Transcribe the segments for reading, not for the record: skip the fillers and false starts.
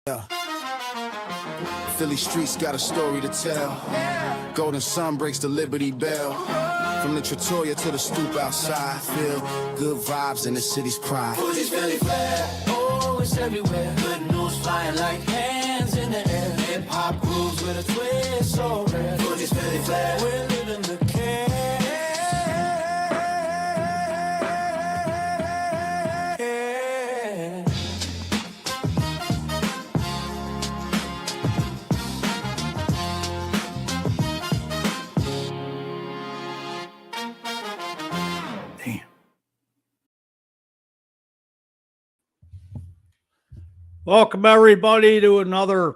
Yeah. Philly streets got a story to tell. Golden sun breaks the Liberty Bell. From the Trattoria to the stoop outside, feel good vibes in the city's pride. Fuji's Philly flair, oh, it's everywhere. Good news flying like hands in the air. Hip hop grooves with a twist, so rare. Fuji's Philly flair, we're living the care. Welcome, everybody, to another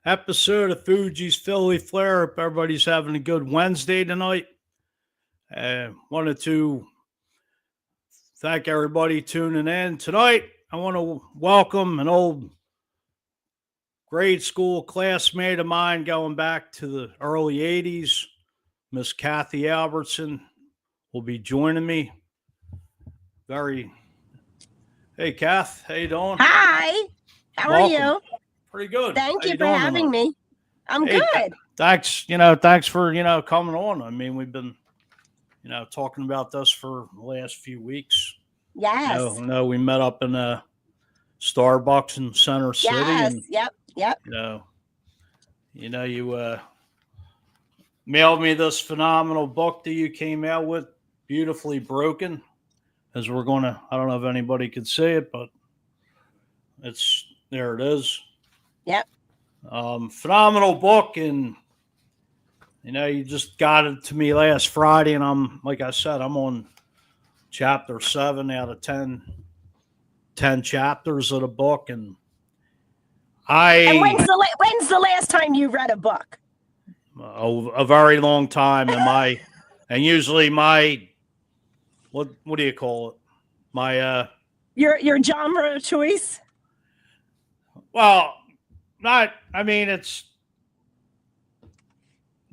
episode of Fuji's Philly Flair. Hope everybody's having a good Wednesday tonight. Wanted to thank everybody tuning in. Tonight, I want to welcome an old grade school classmate of mine going back to the early 80s. Miss Kathy Albertson will be joining me. Hey, Kath, how you doing? Hi. How Welcome. are you? Pretty good. Thank How you for having me. I'm Hey, good. Thanks for, coming on. I mean, we've been, talking about this for the last few weeks. Yes. We met up in Starbucks in Center City. Yes. And, Yep. you mailed me this phenomenal book that you came out with, Beautifully Broken. As I don't know if anybody could see it, but there it is. Yep. Phenomenal book, and you just got it to me last Friday, and I'm on chapter 7 out of 10 chapters of the book, and And when's the last time you read a book? a very long time, and usually what do you call it? Your genre of choice? Well, it's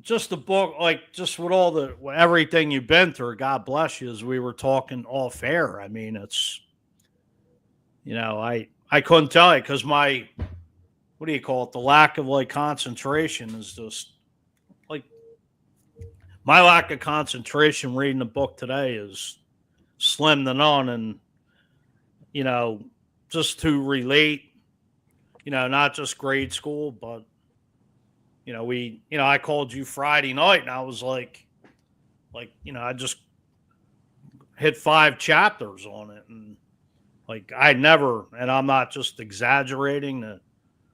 just a book, like, just with everything you've been through. God bless you, as we were talking off air. I mean, it's, I couldn't tell you, because the lack of concentration is just my lack of concentration reading the book today is slim to none. And, just to relate, not just grade school, but, I called you Friday night, and I was I just hit 5 chapters on it. And and I'm not just exaggerating to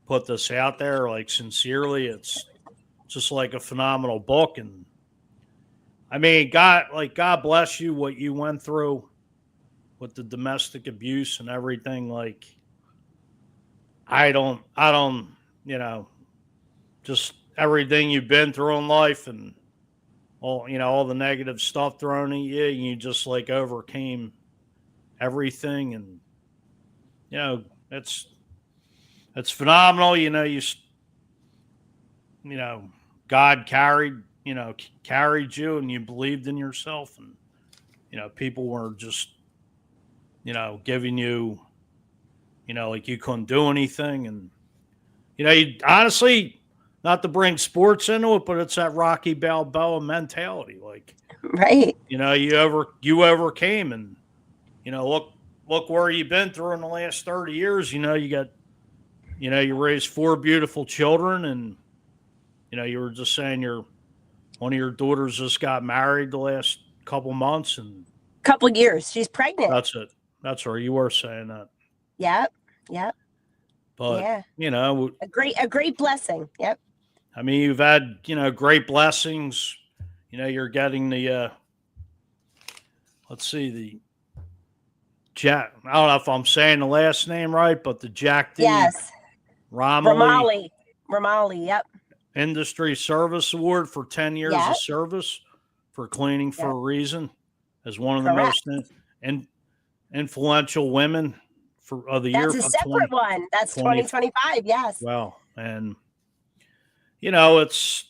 put this out there, sincerely, it's just a phenomenal book. And I mean, God bless you, what you went through with the domestic abuse and everything. I don't, just everything you've been through in life, and all the negative stuff thrown at you, and you just overcame everything. And, it's phenomenal. God carried you, and you believed in yourself, and, people were just, giving you, you couldn't do anything. And, you honestly, not to bring sports into it, but it's that Rocky Balboa mentality. Right. You overcame, and, look where you've been through in the last 30 years. You got, you raised 4 beautiful children, and, you were just saying one of your daughters just got married the last couple months, and Couple years. She's pregnant. that's it. That's her. You were saying that. Yep. But, yeah. A great blessing. Yep. I mean, you've had, great blessings. You're getting the, the Jack. I don't know if I'm saying the last name right, but the Jack D. Yes. Romilly. Yep. Industry Service Award for 10 years of service for cleaning for a reason, as one of the most influential women of the year. That's a separate one. That's 2025. Yes. Well, and it's,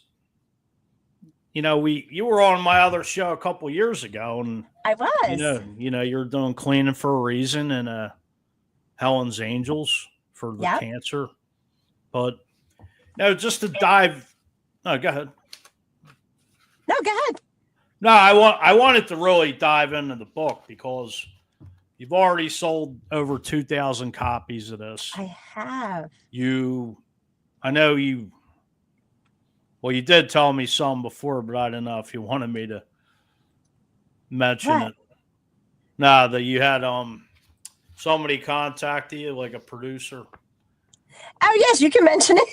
you were on my other show a couple years ago, and I was. You're doing cleaning for a reason, and Helen's Angels for the cancer. But no, just to dive. No, go ahead. No, go ahead. No, I wanted to really dive into the book because you've already sold over 2,000 copies of this. I have. I know you. Well, you did tell me some before, but I didn't know if you wanted me to mention What? it. No, that you had somebody contact you, like a producer. Oh, yes, you can mention it.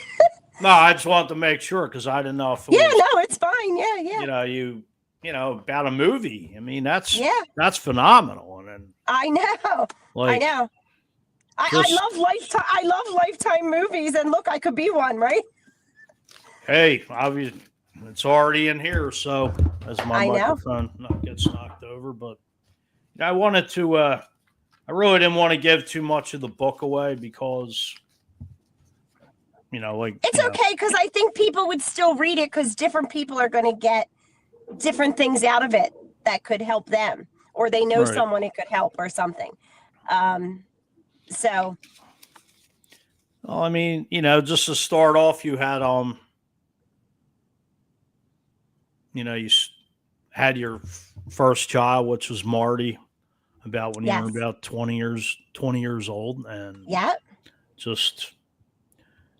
No, I just wanted to make sure because I didn't know if it Yeah, was, no, it's fine. Yeah. you know, about a movie. I mean, that's phenomenal. And then, I know. like, I know. I just- love Lifetime. I love Lifetime movies, and look, I could be one, right? hey, obviously, it's already in here, so as my I know. microphone gets knocked over. But I wanted to. I really didn't want to give too much of the book away because, It's okay because I think people would still read it because different people are going to get different things out of it that could help them, or they know Right. someone it could help or something. So Well, I mean, just to start off, you had you had your first child, which was Marty, about when you were Yes. about 20 years old, and yeah. just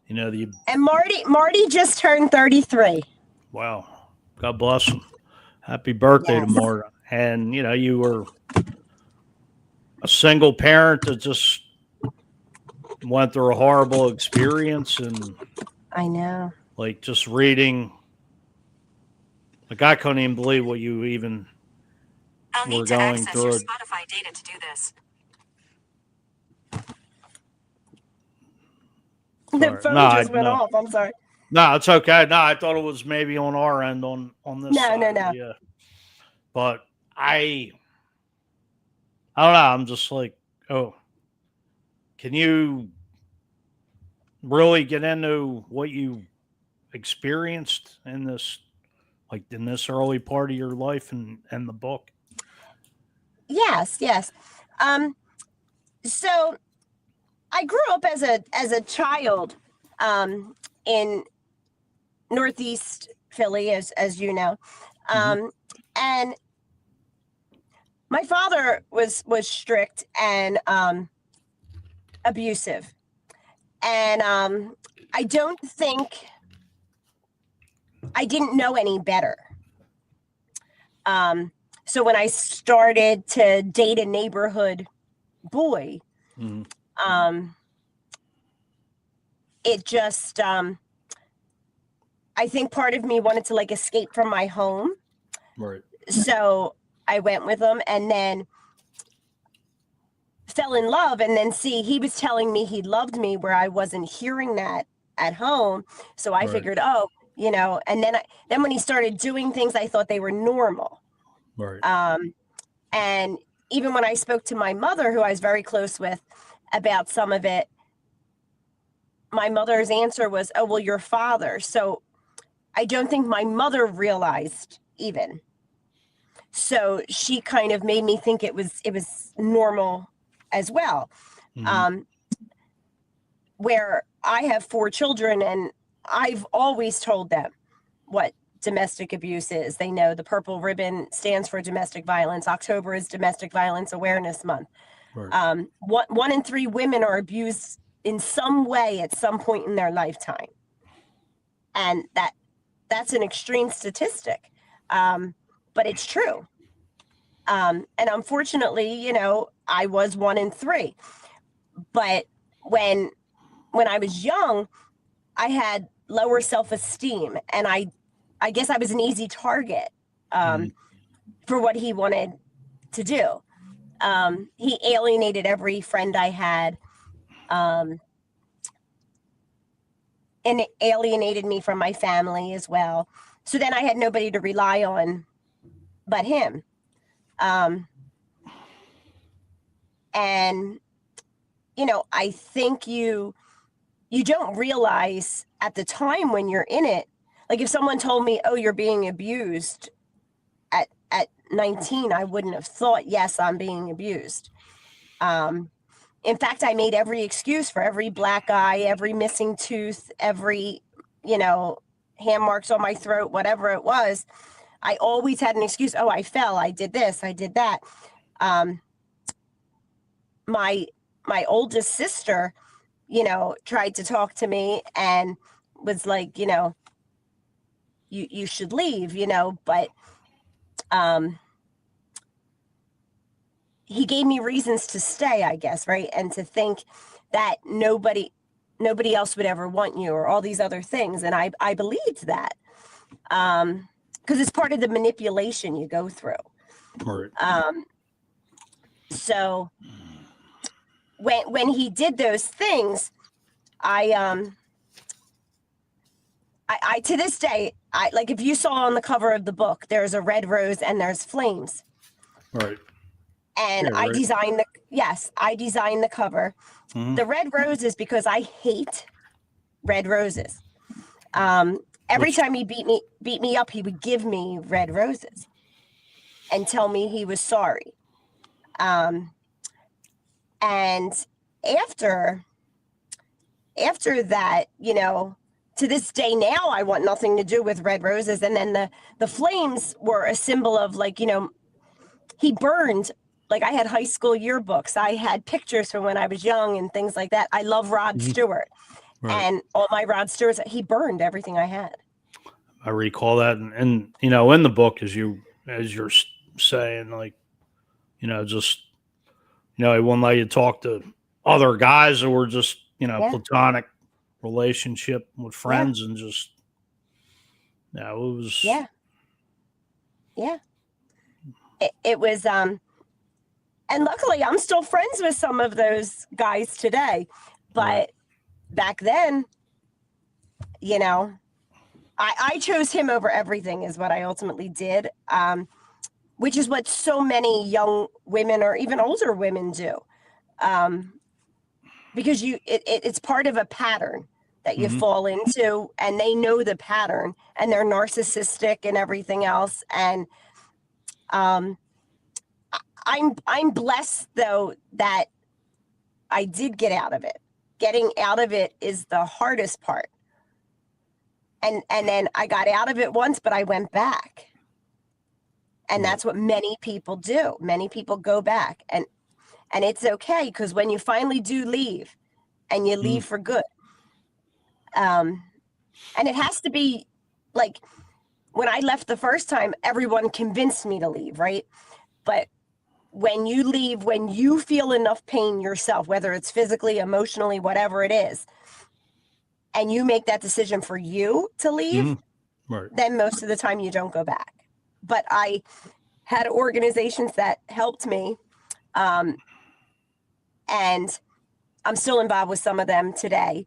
the And Marty just turned 33. wow, God bless him, happy birthday to Yes. Marty. And you were a single parent that just went through a horrible experience, and I know. like just reading, like I couldn't even believe what you even I'll were need to going access through your it. Spotify data to do this. The Sorry. phone No, just went no. off. I'm sorry. No, it's okay. No, I thought it was maybe on our end on this No, side. no. Yeah. But I don't know. I'm just like, oh, can you really get into what you experienced in this, like in this early part of your life and the book? Yes. So I grew up as a child in Northeast Philly, as you know, and my father was strict and abusive, and I don't think I didn't know any better. So when I started to date a neighborhood boy, it just I think part of me wanted to like escape from my home. Right. So I went with him and then fell in love, and then he was telling me he loved me where I wasn't hearing that at home. So I Right. figured, and then when he started doing things, I thought they were normal. Right. And even when I spoke to my mother, who I was very close with, about some of it, my mother's answer was, "Oh, well, your father." So I don't think my mother realized even. So she kind of made me think it was normal as well. Where I have 4 children, and I've always told them what domestic abuse is. They know the purple ribbon stands for domestic violence. October is Domestic Violence Awareness Month. Right. 1 in 3 women are abused in some way at some point in their lifetime. And that's an extreme statistic. But it's true. And unfortunately, I was 1 in 3. But when I was young, I had lower self-esteem, and I guess I was an easy target for what he wanted to do. He alienated every friend I had, and it alienated me from my family as well. So then I had nobody to rely on but him. And, I think you don't realize at the time when you're in it, like if someone told me, "Oh, you're being abused," at 19, I wouldn't have thought, yes, I'm being abused. in fact, I made every excuse for every black eye, every missing tooth, every, hand marks on my throat, whatever it was. I always had an excuse. Oh, I fell. I did this. I did that. My oldest sister, tried to talk to me and was like, you should leave, but he gave me reasons to stay, I guess, right? And to think that nobody else would ever want you or all these other things. And I believed that. Because it's part of the manipulation you go through. Right. So when he did those things, I to this day, like if you saw on the cover of the book, there's a red rose and there's flames. Right. And Yeah, I right. designed the cover. Mhm. The red roses because I hate red roses. Every time he beat me up, he would give me red roses and tell me he was sorry. And after that, to this day now, I want nothing to do with red roses. And then the flames were a symbol of like, he burned, like I had high school yearbooks. I had pictures from when I was young and things like that. I love Rod Stewart. Right. And all my Rod Stewarts, he burned everything I had. I recall that, and in the book, as you're saying, like, just he wouldn't let you talk to other guys that were just platonic relationship with friends, and just it was it was and luckily I'm still friends with some of those guys today, but back then, I chose him over everything is what I ultimately did, which is what so many young women or even older women do, because it's part of a pattern that you fall into, and they know the pattern, and they're narcissistic and everything else. And I'm blessed though that I did get out of it. Getting out of it is the hardest part. And then I got out of it once, but I went back. And that's what many people do. Many people go back, and it's okay, because when you finally do leave, and you leave for good, and it has to be like when I left the first time, everyone convinced me to leave, right? But when you leave, when you feel enough pain yourself, whether it's physically, emotionally, whatever it is, and you make that decision for you to leave, then most of the time you don't go back. But I had organizations that helped me, and I'm still involved with some of them today.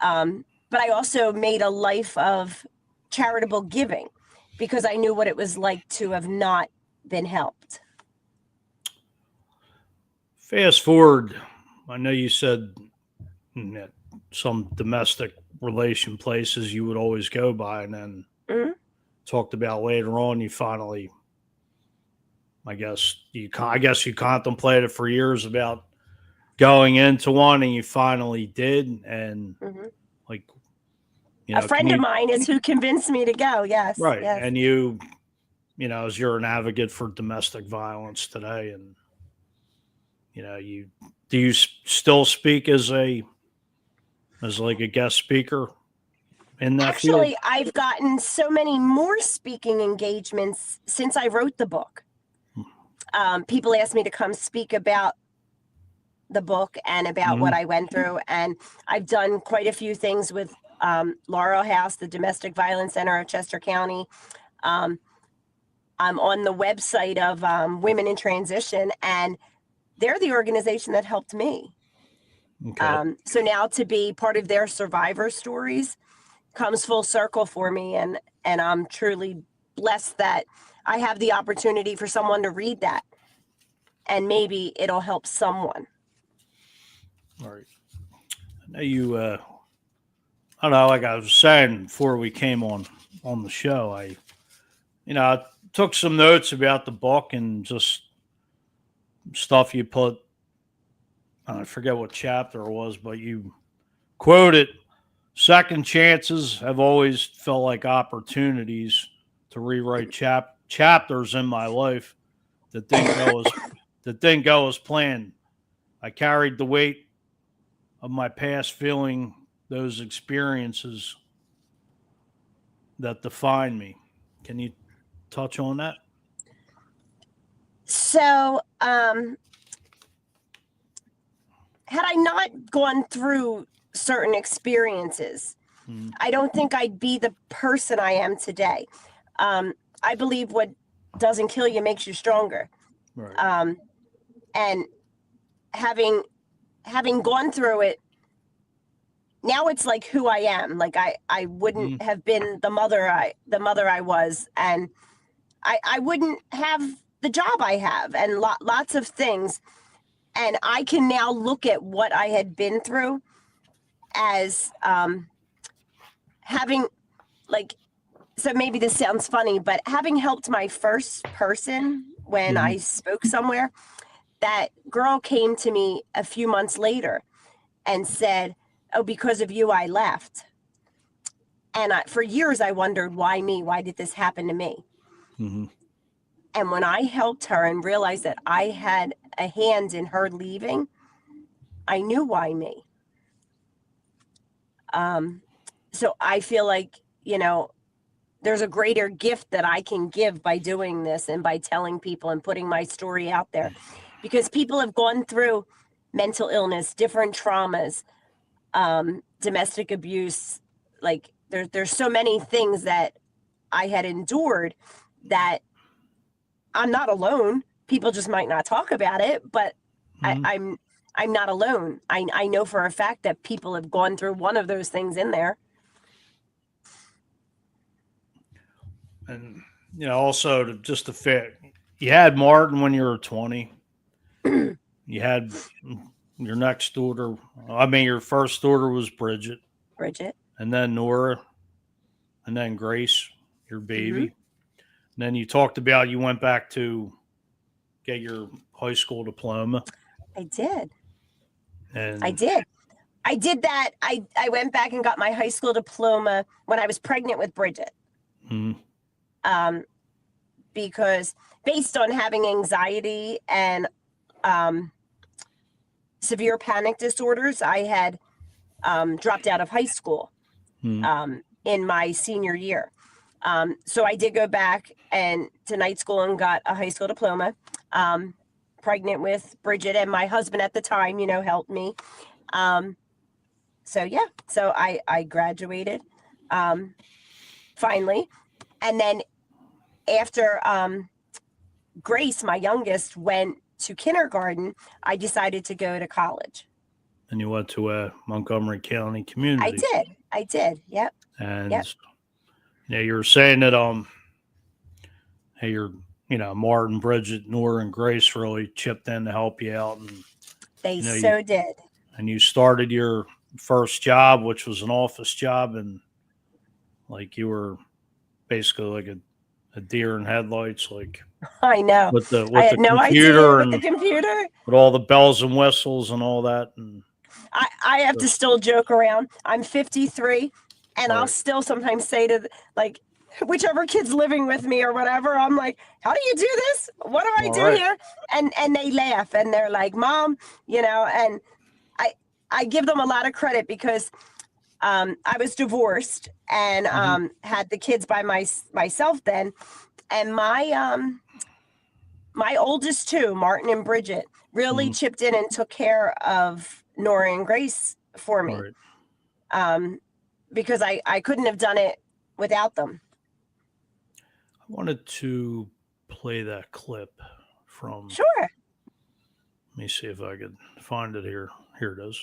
But I also made a life of charitable giving because I knew what it was like to have not been helped. Fast forward, I know you said that some domestic relation places you would always go by, and then talked about later on you finally, I guess you contemplated for years about going into one, and you finally did, and like a friend of mine is who convinced me to go. Yes, right, yes. and as you're an advocate for domestic violence today, and do you still speak as like a guest speaker in that Actually, field? I've gotten so many more speaking engagements since I wrote the book. People ask me to come speak about the book and about what I went through, and I've done quite a few things with Laurel House, the Domestic Violence Center of Chester County. I'm on the website of Women in Transition, and they're the organization that helped me. Okay. So now to be part of their survivor stories comes full circle for me, and I'm truly blessed that I have the opportunity for someone to read that, and maybe it'll help someone. All right. I know you, I don't know, like I was saying before we came on the show, I took some notes about the book and just stuff you put I forget what chapter it was, but you quoted, second chances have always felt like opportunities to rewrite chapters in my life that didn't go as planned. I carried the weight of my past, feeling those experiences that define me. Can you touch on that? So, had I not gone through certain experiences, I don't think I'd be the person I am today. I believe what doesn't kill you makes you stronger. Right. And having gone through it, now it's like who I am. Like I wouldn't have been the mother I was, and I wouldn't have the job I have, and lots of things. And I can now look at what I had been through as having, like, so maybe this sounds funny, but having helped my first person when I spoke somewhere, that girl came to me a few months later and said, "Oh, because of you, I left." And for years, I wondered, why me? Why did this happen to me? And when I helped her and realized that I had a hand in her leaving, I knew why me. So I feel like, there's a greater gift that I can give by doing this and by telling people and putting my story out there, because people have gone through mental illness, different traumas, domestic abuse. Like there's so many things that I had endured that I'm not alone. People just might not talk about it, but I'm not alone. I know for a fact that people have gone through one of those things in there. And also just to fit, you had Martin when you were 20. You had your next daughter. I mean, your first daughter was Bridget, and then Nora, and then Grace, your baby. And then you talked about you went back to get your high school diploma. I did. And I did that. I went back and got my high school diploma when I was pregnant with Bridget. Because based on having anxiety and severe panic disorders, I had dropped out of high school in my senior year. So I did go back to night school and got a high school diploma, pregnant with Bridget, and my husband at the time, helped me. So I graduated finally. And then after Grace, my youngest, went to kindergarten, I decided to go to college. And you went to Montgomery County Community. I did. Yep. And you were saying that hey, Martin, Bridget, Nora, and Grace really chipped in to help you out, and they did. And you started your first job, which was an office job, and like you were basically like a deer in headlights, like I know. I had no idea with the computer, with all the bells and whistles and all that. And I have to still joke around. I'm 53, and I'll still sometimes say to whichever kid's living with me or whatever, I'm like, "How do you do this? What do I do here?" And they laugh and they're like, "Mom," and I give them a lot of credit because I was divorced and had the kids by myself then, and my oldest two, Martin and Bridget, really chipped in and took care of Nora and Grace for me, because I couldn't have done it without them. I wanted to play that clip from. Sure. Let me see if I could find it here. Here it is.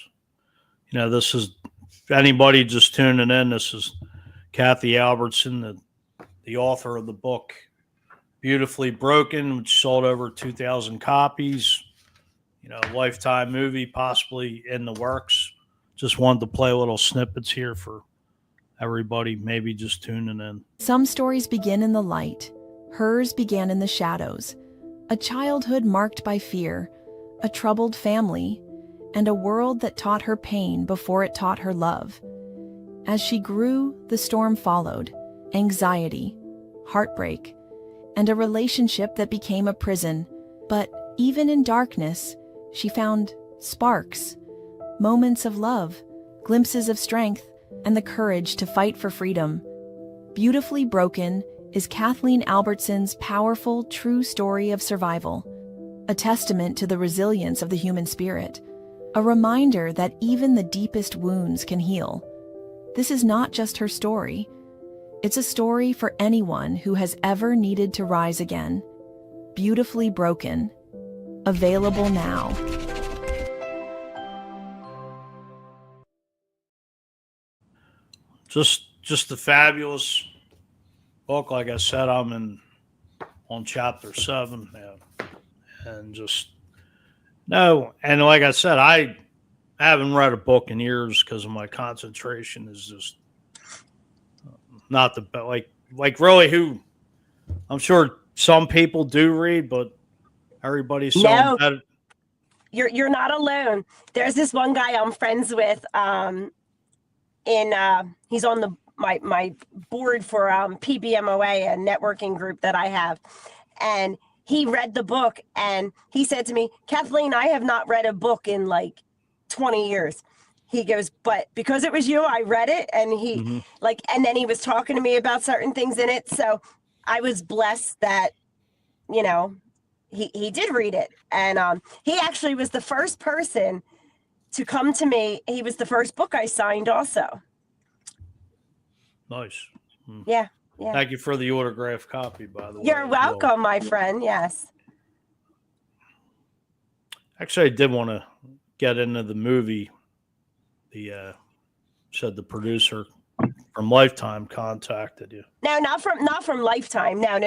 This is anybody just tuning in. This is Kathy Albertson, the author of the book Beautifully Broken, which sold over 2,000 copies. Lifetime movie possibly in the works. Just wanted to play little snippets here for everybody maybe just tuning in. Some stories begin in the light. Hers began in the shadows. A childhood marked by fear, a troubled family, and a world that taught her pain before it taught her love. As she grew, the storm followed: anxiety, heartbreak, and a relationship that became a prison. But even in darkness, she found sparks, moments of love, glimpses of strength, and the courage to fight for freedom. Beautifully Broken is Kathleen Albertson's powerful, true story of survival, a testament to the resilience of the human spirit, a reminder that even the deepest wounds can heal. This is not just her story. It's a story for anyone who has ever needed to rise again. Beautifully Broken. Available now. Just a fabulous book. Like I said, I'm on chapter 7 now, and and like I said, I haven't read a book in years because of my concentration is just not the best. Like really, who I'm sure some people do read, but everybody's so embedded. You're not alone. There's this one guy I'm friends with. He's on my board for PBMOA, a networking group that I have, and he read the book and he said to me, "Kathleen, I have not read a book in like 20 years." He goes, "But because it was you, I read it." And he and then he was talking to me about certain things in it. So I was blessed that, he did read it. And he actually was the first person to come to me. He was the first book I signed also. Nice. Yeah. Thank you for the autographed copy, by the way. You're welcome, my friend. Yes. Actually, I did want to get into the movie. Said the producer from Lifetime contacted you. No, not from Lifetime. No.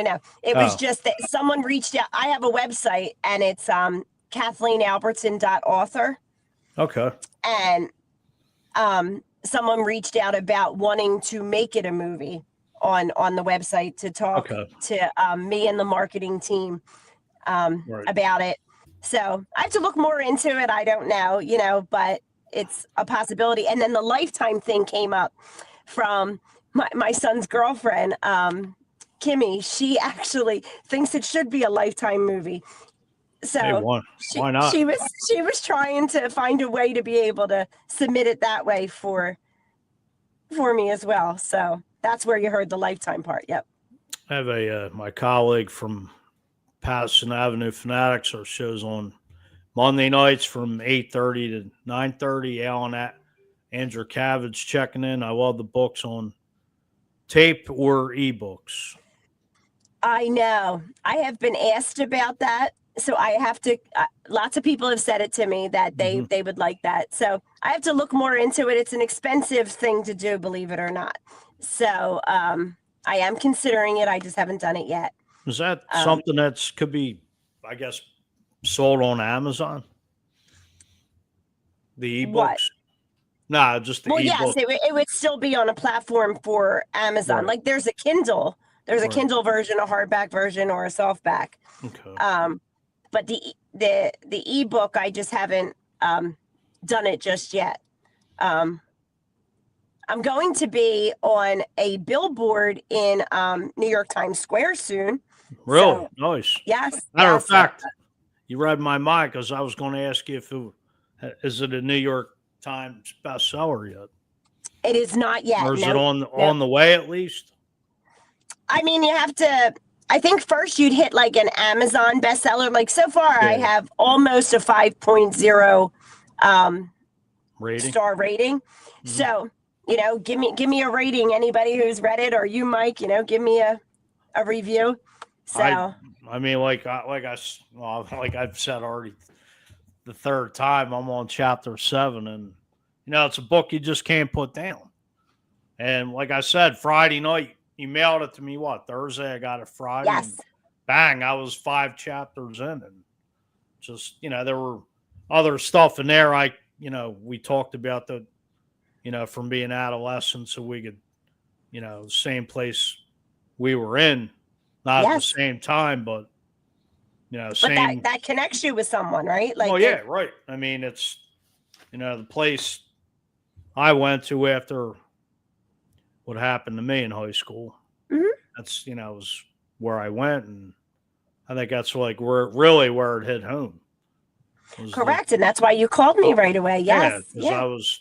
It was just that someone reached out. I have a website and it's KathleenAlbertson.author. Okay. And someone reached out about wanting to make it a movie on the website to talk to me and the marketing team about it. So I have to look more into it. I don't know, but it's a possibility. And then the Lifetime thing came up from my son's girlfriend, Kimmy. She actually thinks it should be a Lifetime movie. So hey, why not? She was trying to find a way to be able to submit it that way for me as well. So that's where you heard the Lifetime part. Yep. I have my colleague from Patterson Avenue Fanatics. Our show's on Monday nights from 8:30 to 9:30. Alan Andrew Cavage checking in. I love the books on tape or ebooks. I know. I have been asked about that. So I have to, lots of people have said it to me that they would like that. So I have to look more into it. It's an expensive thing to do, believe it or not. So I am considering it. I just haven't done it yet. Is that something that could be, I guess, sold on Amazon? The ebooks? What? Nah, just the ebook. Yes, it would still be on a platform for Amazon. Right. Like there's a Kindle. There's a Kindle version, a hardback version, or a softback. Okay. But the ebook, I just haven't done it just yet. I'm going to be on a billboard in New York Times Square soon. Really? So, nice. Yes. Matter of fact, you read my mind because I was going to ask you is it a New York Times bestseller yet? It is not yet. Or is it on the way at least? I mean, you have to. I think first you'd hit like an Amazon bestseller. Like so far, I have almost a 5.0 star rating. So, give me a rating. Anybody who's read it, or you, Mike, give me a review. So I mean, like I've said already, the third time I'm on chapter 7, and it's a book you just can't put down. And like I said, Friday night. You mailed it to me, Thursday? I got it Friday. Yes. And bang, I was 5 chapters in. And just, there were other stuff in there. We talked about from being adolescents so we could, the same place we were in, not at the same time, but, same. But that connects you with someone, right? Like, right. I mean, it's the place I went to after what happened to me in high school. Mhm. That's, was where I went. And I think that's like where it hit home. It was like, Correct. And that's why you called me right away. yeah, Yes. because Yeah. I was,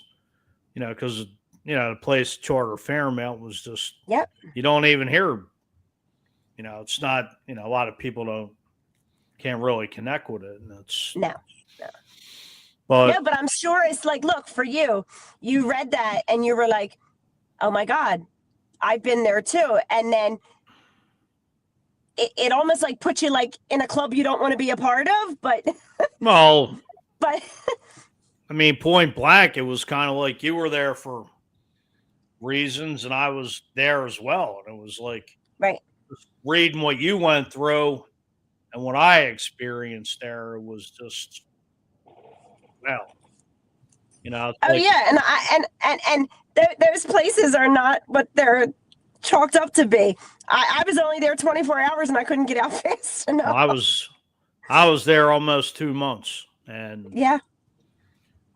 because, the place Charter Fairmount was just, Yep. you don't even hear, it's not, a lot of people can't really connect with it. And it's, No. but No, but I'm sure it's like, look, for you, you read that and you were like, oh my God, I've been there too. And then it almost like puts you like in a club you don't want to be a part of, but well, but I mean, point blank, it was kind of like you were there for reasons and I was there as well. And it was like right. reading what you went through and what I experienced there, it was just, well, it's Oh like, yeah, and those places are not what they're chalked up to be. I was only there 24 hours and I couldn't get out fast enough. I was there almost 2 months, and Yeah.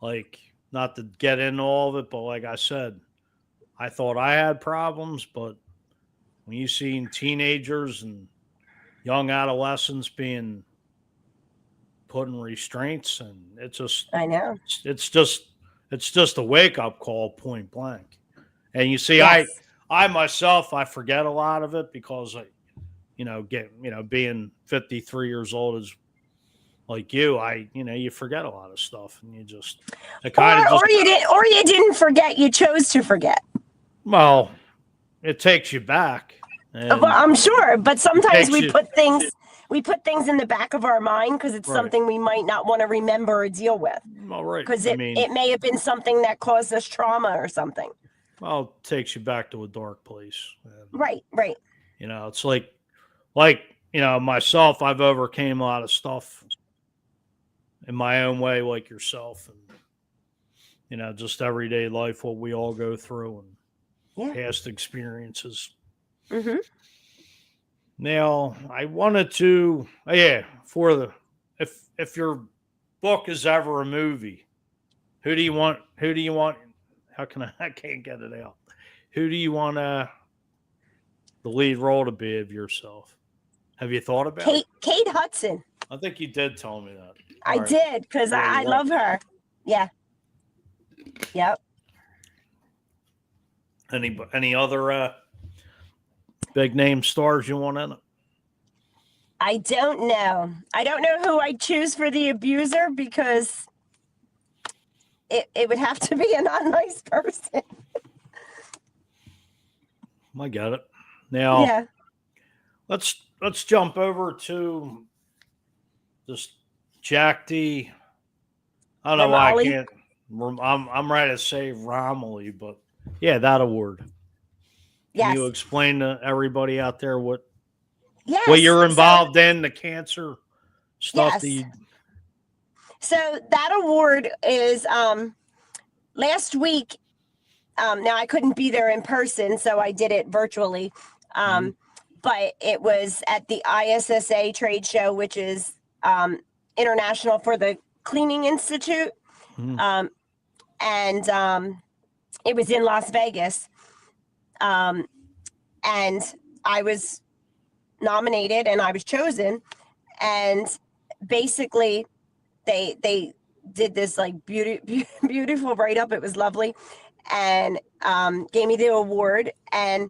like, not to get into all of it, but like I said, I thought I had problems, but when you seen teenagers and young adolescents being put in restraints, and I know. it's just a wake up call, point blank. And you see, Yes. I myself, I forget a lot of it because being 53 years old is like you, you forget a lot of stuff, and you just, it kind of just, Or you didn't forget, you chose to forget. well, it takes you back. And Well, I'm sure, but sometimes takes you- we put things in the back of our mind because it's Right. something we might not want to remember or deal with. Well, right. Because I it mean, may have been something that caused us trauma or something. well, it takes you back to a dark place. And, Right. it's like, myself, I've overcame a lot of stuff in my own way, like yourself, and, just everyday life, what we all go through, and Yeah. past experiences. Mm-hmm. Now, I wanted to, if your book is ever a movie, who do you want? How can I can't get it out. Who do you want the lead role to be of yourself? Have you thought about it? Kate Hudson. I think you did tell me that. I All right. did because Yeah, I you're love her. Yeah. Yep. Any other big name stars you want in it? I don't know. I don't know who I'd choose for the abuser because it would have to be a not nice person. I got it. Now, Yeah. let's jump over to this Jack D. I don't know why I Romali? can't. I'm ready to say Romilly, but yeah, that award. Can Yes. you explain to everybody out there what Yes. you're involved in, the cancer stuff Yes. that you? So that award is last week. Now I couldn't be there in person, so I did it virtually. But it was at the ISSA trade show, which is international for the Cleaning Institute. Mhm. And it was in Las Vegas. And I was nominated and I was chosen. And basically they did this like beautiful write-up. It was lovely. And gave me the award, and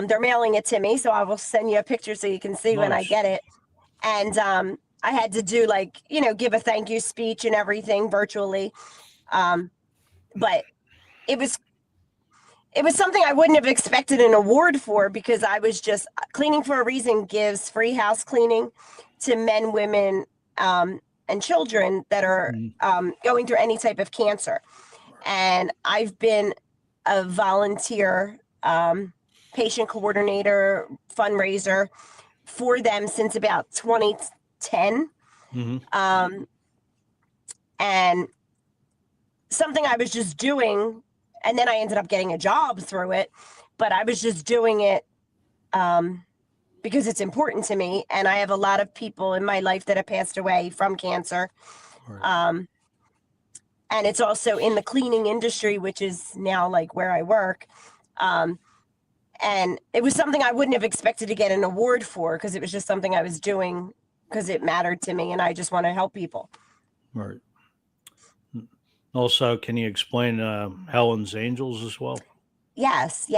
they're mailing it to me. So I will send you a picture so you can see when I Nice. get it. And I had to do give a thank you speech and everything virtually. But it was something I wouldn't have expected an award for because I was just Cleaning for a Reason gives free house cleaning to men, women, and children that are going through any type of cancer. And I've been a volunteer patient coordinator, fundraiser for them since about 2010. And something I was just doing, and then I ended up getting a job through it, but I was just doing it because it's important to me. And I have a lot of people in my life that have passed away from cancer. Right. and it's also in the cleaning industry, which is now like where I work. And it was something I wouldn't have expected to get an award for, because it was just something I was doing because it mattered to me and I just want to help people. Right. Also, can you explain Helen's Angels as well? Yes.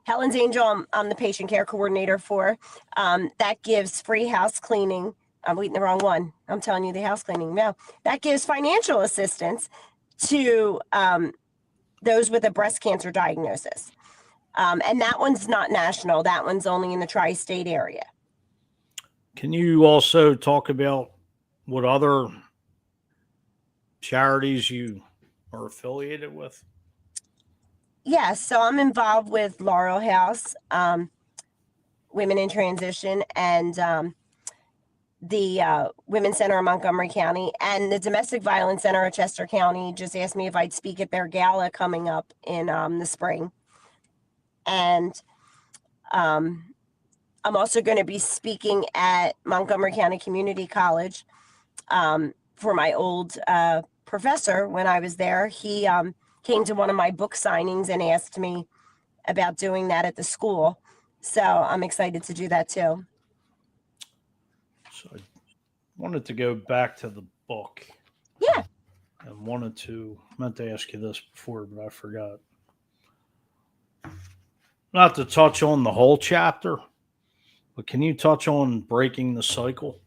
Helen's Angel, I'm the patient care coordinator for. That gives free house cleaning. I'm reading the wrong one. I'm telling you the house cleaning. No, that gives financial assistance to those with a breast cancer diagnosis. And that one's not national. That one's only in the tri-state area. Can you also talk about what other charities you are affiliated with? Yes, so I'm involved with Laurel House, Women in Transition, and the Women's Center of Montgomery County, and the Domestic Violence Center of Chester County just asked me if I'd speak at their gala coming up in the spring. And I'm also going to be speaking at Montgomery County Community College for my old professor. When I was there, he came to one of my book signings and asked me about doing that at the school. So I'm excited to do that too. So I wanted to go back to the book. Yeah. And meant to ask you this before, but I forgot. Not to touch on the whole chapter, but can you touch on breaking the cycle?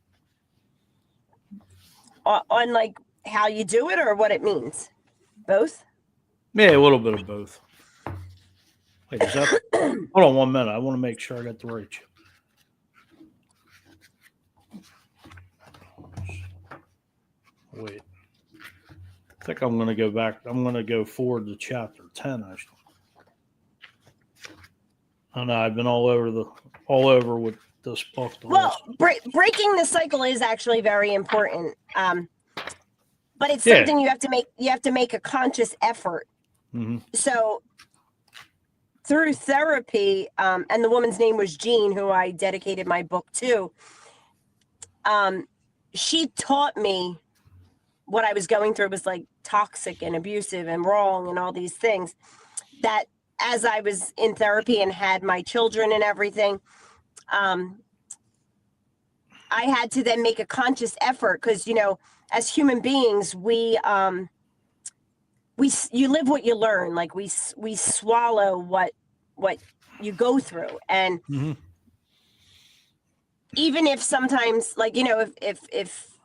On like how you do it or what it means? Both? Yeah, a little bit of both. Wait, is that? Hold on 1 minute. I want to make sure I got the right. Wait. I think I'm going to go back. I'm going to go forward to chapter 10. Actually, I know I've been all over with this book. Well, breaking the cycle is actually very important. But it's something you have to make a conscious effort. Mm-hmm. So through therapy, and the woman's name was Jean, who I dedicated my book to. She taught me what I was going through was like toxic and abusive and wrong and all these things, that as I was in therapy and had my children and everything, I had to then make a conscious effort, because, you know, as human beings, you live what you learn. Like we swallow what you go through. And mm-hmm. even if sometimes, like, you know, if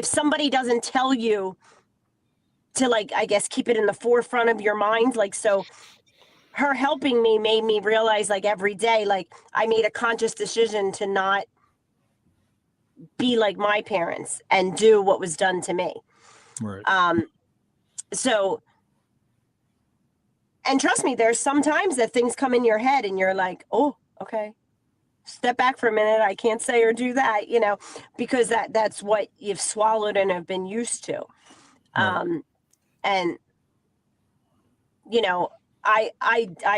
somebody doesn't tell you to, like, I guess, keep it in the forefront of your mind, like, so her helping me made me realize, like, every day, like, I made a conscious decision to not be like my parents and do what was done to me. Right. So, and trust me, there's sometimes that things come in your head and you're like, oh, okay, step back for a minute. I can't say or do that, you know, because that's what you've swallowed and have been used to. Right. And, you know, I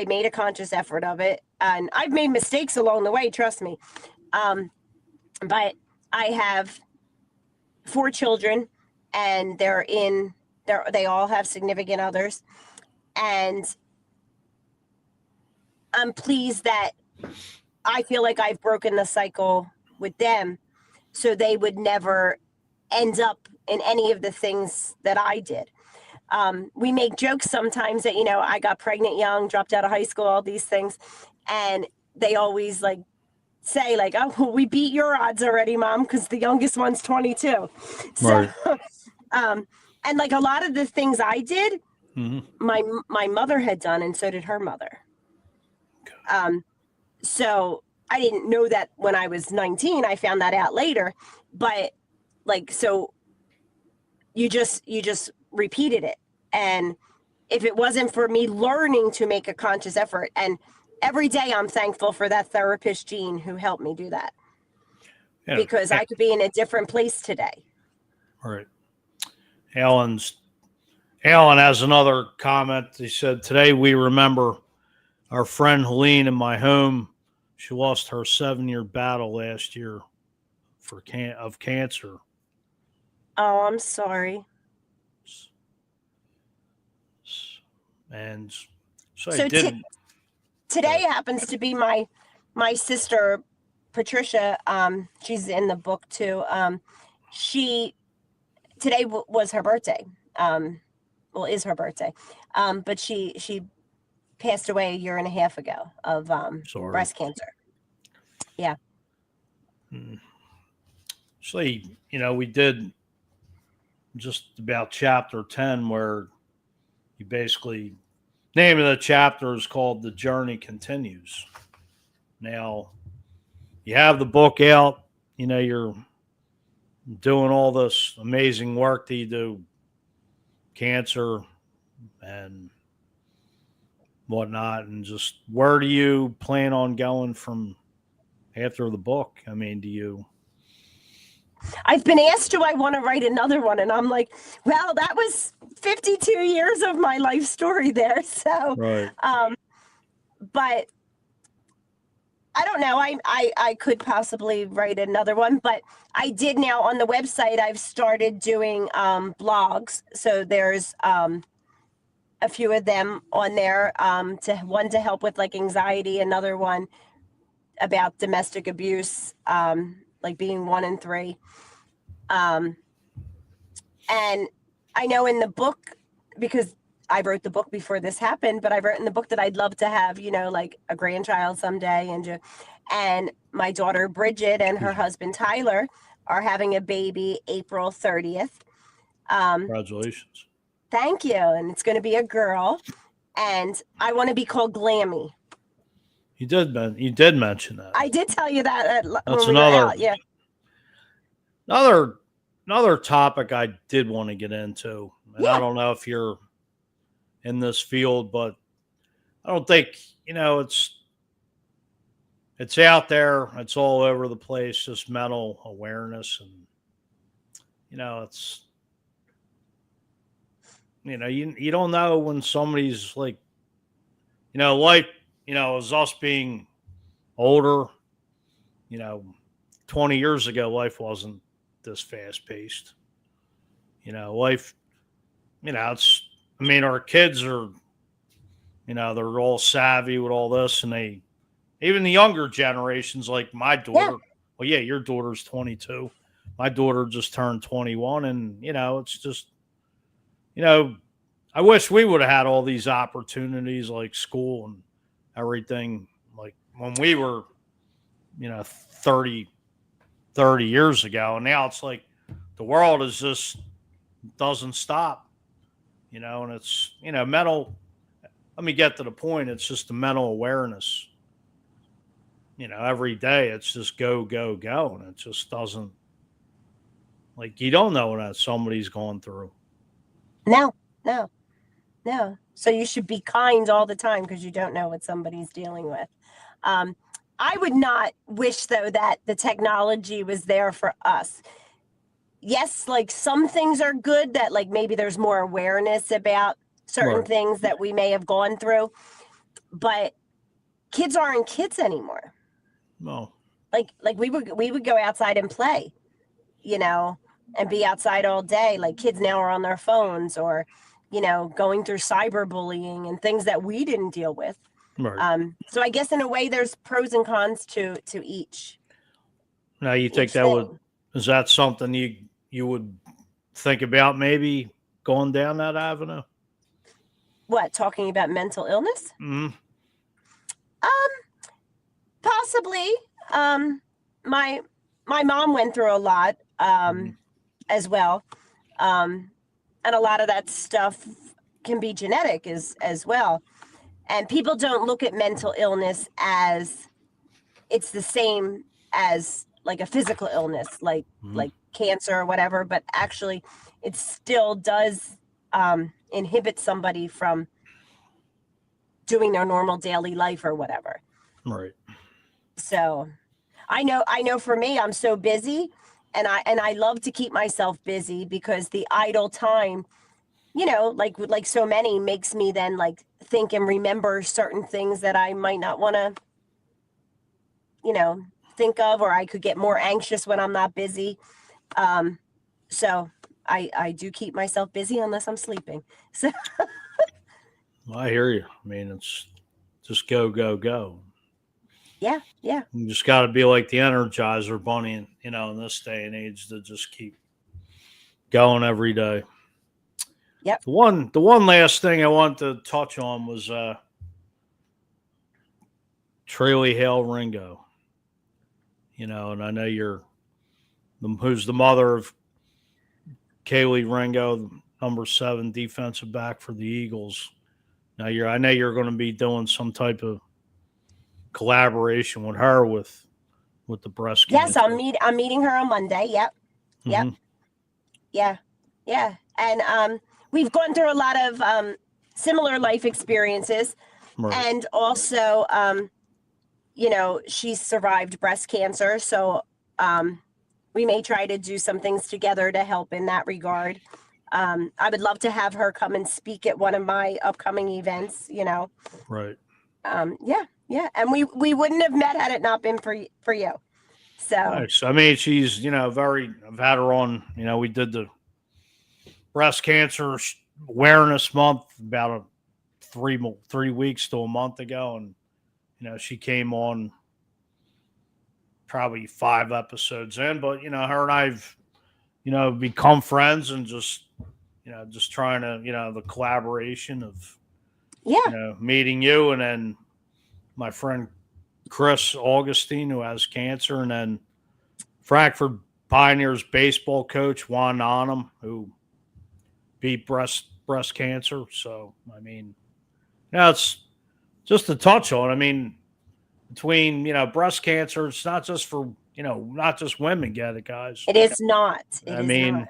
made a conscious effort of it, and I've made mistakes along the way, trust me. But I have 4 children, and they all have significant others. And I'm pleased that I feel like I've broken the cycle with them, so they would never end up in any of the things that I did. We make jokes sometimes that, you know, I got pregnant young, dropped out of high school, all these things. And they always like say like, oh, well, we beat your odds already, Mom, because the youngest one's 22. Right. So, and like a lot of the things I did, mm-hmm. my mother had done, and so did her mother. Okay. So I didn't know that when I was 19. I found that out later. But like, so you just repeated it. And if it wasn't for me learning to make a conscious effort, and every day I'm thankful for that therapist, Jean, who helped me do that. Yeah. Because I could be in a different place today. Right. Alan has another comment. He said, today we remember our friend Helene in my home. She lost her 7-year battle last year of cancer. Oh, I'm sorry. And so So I did. Today happens to be my sister Patricia. She's in the book too. She today was her birthday. Well, is her birthday. But she passed away a year and a half ago of Sorry. breast cancer. Yeah. So, we did just about chapter 10 where you basically, name of the chapter is called The Journey Continues. Now, you have the book out, you're doing all this amazing work that you do, cancer and whatnot, and just where do you plan on going from after the book? I mean, do you... I've been asked, do I want to write another one? And I'm like, well, that was 52 years of my life story there. So, Right. But I don't know. I could possibly write another one, but I did now on the website. I've started doing blogs. So there's a few of them on there. One to help with like anxiety, another one about domestic abuse, like being 1 in 3. And I know in the book, because I wrote the book before this happened, but I wrote in the book that I'd love to have, like a grandchild someday. And my daughter Bridget and her husband Tyler are having a baby April 30th. Congratulations. Thank you. And it's going to be a girl. And I want to be called Glammy. You did mention that. I did tell you that. That's when we were out. Yeah. Another topic I did want to get into, and I don't know if you're in this field, but I don't think, it's out there. It's all over the place, just mental awareness. And, it's, you don't know when somebody's like, life, as us being older, 20 years ago, life wasn't this fast paced. Life, our kids are, they're all savvy with all this, and even the younger generations, like my daughter. Well, yeah, your daughter's 22. My daughter just turned 21, and it's just, I wish we would have had all these opportunities like school and everything, like when we were, 30 years ago. And now it's like the world is just doesn't stop, and it's, mental. Let me get to the point. It's just the mental awareness. Every day it's just go, go, go. And it just doesn't, like, you don't know what somebody's going through. No. So you should be kind all the time because you don't know what somebody's dealing with. I would not wish, though, that the technology was there for us. Yes, like some things are good that like maybe there's more awareness about certain things that we may have gone through, but kids aren't kids anymore. No. Like we would go outside and play, and be outside all day. Like kids now are on their phones or, going through cyberbullying and things that we didn't deal with. Right. So I guess in a way there's pros and cons to each. Now you think is that something you would think about maybe going down that avenue? What, talking about mental illness? Mm-hmm. Possibly. My mom went through a lot as well. And a lot of that stuff can be genetic as well. And people don't look at mental illness as it's the same as like a physical illness, like cancer or whatever, but actually it still does inhibit somebody from doing their normal daily life or whatever. Right. So I know for me, I'm so busy and I love to keep myself busy because the idle time, like so many makes me then like think and remember certain things that I might not want to, think of, or I could get more anxious when I'm not busy. So I do keep myself busy unless I'm sleeping. So I hear you. I mean, it's just go, go, go. Yeah, yeah. You just got to be like the Energizer Bunny, in this day and age, to just keep going every day. Yep. The one last thing I want to touch on was Traley Hale Ringo. And I know who's the mother of Kaylee Ringo, number 7 defensive back for the Eagles. Now I know you're going to be doing some type of collaboration with her with the breast Yes, cancer. I'm meeting her on Monday. Yep. Yep. Mhm. Yeah. Yeah. And we've gone through a lot of similar life experiences. Right. And also she's survived breast cancer, so we may try to do some things together to help in that regard. I would love to have her come and speak at one of my upcoming events, Right. Yeah. And we wouldn't have met had it not been for you. So Nice. I mean, she's, I've had her on, we did the breast cancer awareness month about 3 weeks to a month ago. And, she came on probably 5 episodes in, but, her and I've, become friends and just trying to, the collaboration of, meeting you, and then my friend Chris Augustine, who has cancer, and then Frankfurt Pioneers baseball coach Juan Onum, who beat breast cancer. So, I mean, it's just to touch on. I mean, between, breast cancer, it's not just for, not just women get it, guys. it is not. I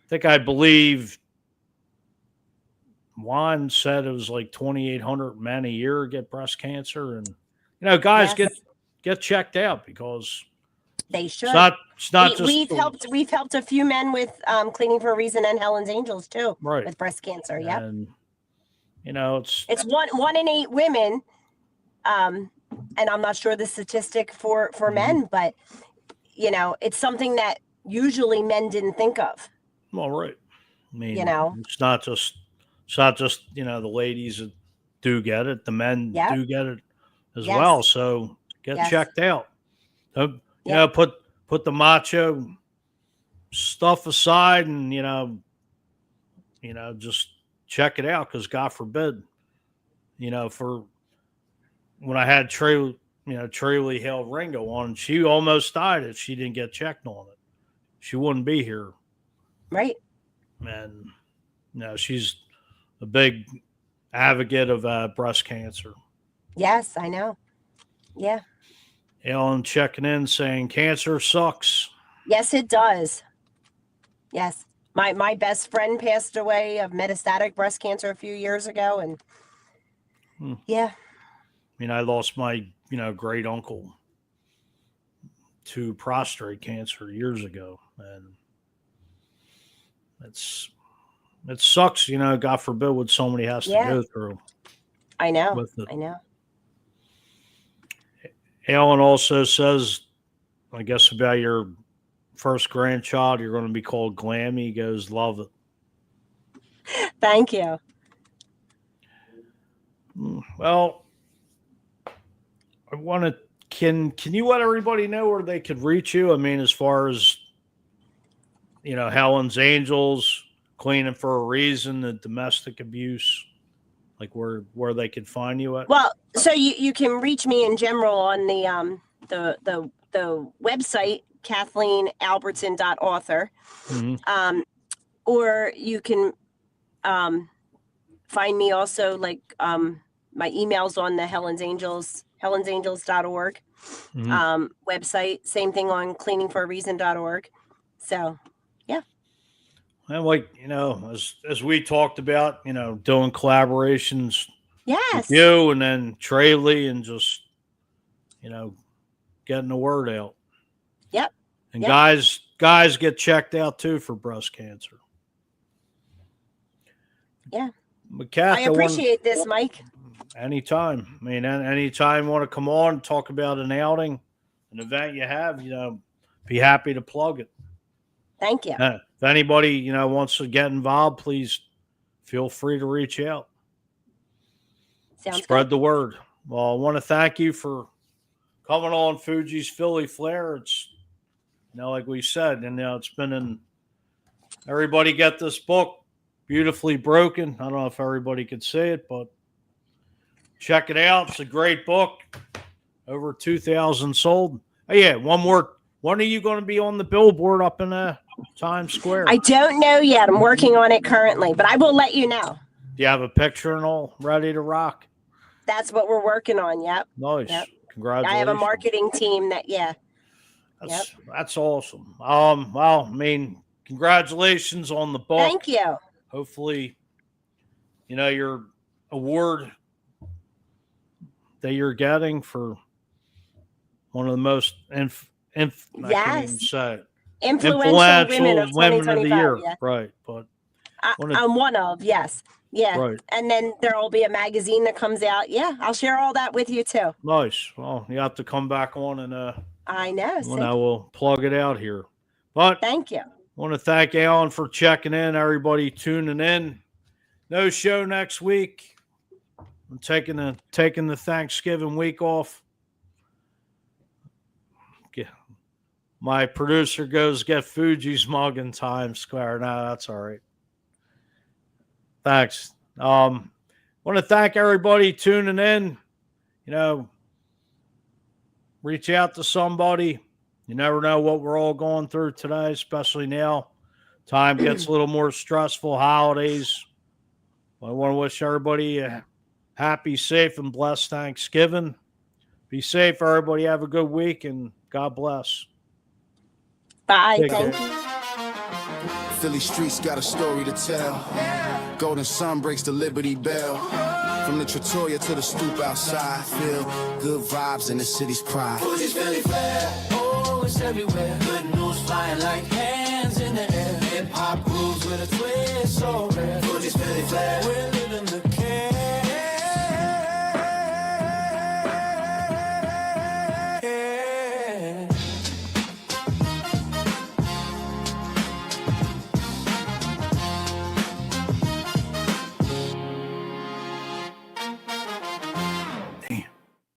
think I believe Juan said it was like 2,800 men a year get breast cancer, and guys Yes. get checked out because They should. it's not just we've helped a few men with Cleaning for a Reason and Helen's Angels too, right with breast cancer. Yeah, and it's one in 8 women, and I'm not sure the statistic for men, but it's something that usually men didn't think of. well, right. I mean, it's not just the ladies that do get it; the men do get it as Yes. well. So get checked out. Don't, put the macho stuff aside, and just check it out, because God forbid, for when I had Traley Hale Ringo on, she almost died if she didn't get checked on it. She wouldn't be here. Right. And she's a big advocate of breast cancer. Yes, I know. Yeah. Ellen checking in saying cancer sucks. Yes, it does. Yes. My best friend passed away of metastatic breast cancer a few years ago, and yeah. I mean, I lost my, great uncle to prostate cancer years ago, and it sucks, God forbid, what somebody has to go through. I know. With it. I know. Alan also says, I guess, about your first grandchild, you're going to be called Glammy. He goes, love it. Thank you. Well, I want to. Can you let everybody know where they could reach you? I mean, as far as Helen's Angels, Cleaning for a Reason, the domestic abuse, like where they could find you at. Well, so you can reach me in general on the website KathleenAlbertson.author, or you can find me also like my emails on the helensangels.org website. Same thing on cleaningforareason.org. So, yeah. And like, as we talked about, doing collaborations with you and then Traley, and just, getting the word out. Yep. And guys get checked out too for breast cancer. Yeah. But Kath, I appreciate this, Mike. Anytime. I mean, anytime you want to come on and talk about an outing, an event you have, be happy to plug it. Thank you. If anybody, wants to get involved, please feel free to reach out. Sounds Spread good. the word. Well, I want to thank you for coming on Fuji's Philly Flair. It's, like we said, and it's been in. Everybody get this book, Beautifully Broken. I don't know if everybody could see it, but check it out. It's a great book. Over 2,000 sold. Oh, yeah, one more. When are you going to be on the billboard up in Times Square? I don't know yet. I'm working on it currently, but I will let you know. Do you have a picture and all ready to rock? That's what we're working on. Yep. Nice. Yep. Congratulations. I have a marketing team that, That's awesome. Well, I mean, congratulations on the book. Thank you. Hopefully, your award that you're getting for one of the most Influential influential women of the year. 2025. Yeah. Right. But I'm one of, yes. Yeah. Right. And then there will be a magazine that comes out. Yeah. I'll share all that with you too. Nice. Well, you have to come back on and I know. when I will plug it out here. But Thank you. I want to thank Alan for checking in, everybody tuning in. No show next week. I'm taking the Thanksgiving week off. My producer goes get Fuji's mug in Times Square. No, that's all right. Thanks. Want to thank everybody tuning in. Reach out to somebody. You never know what we're all going through today, especially now. Time gets a little more stressful, holidays. I want to wish everybody a happy, safe, and blessed Thanksgiving. Be safe, everybody. Have a good week, and God bless. Bye. Take Thank care. you. Philly streets got a story to tell. Golden sun breaks the Liberty Bell. From the Trattoria to the stoop outside, feel good vibes in the city's pride. Fuji's Philly Flair, oh, it's everywhere. Good news flying like hands in the air. Hip hop grooves with a twist, so rare. Fuji's Philly Flair, we're living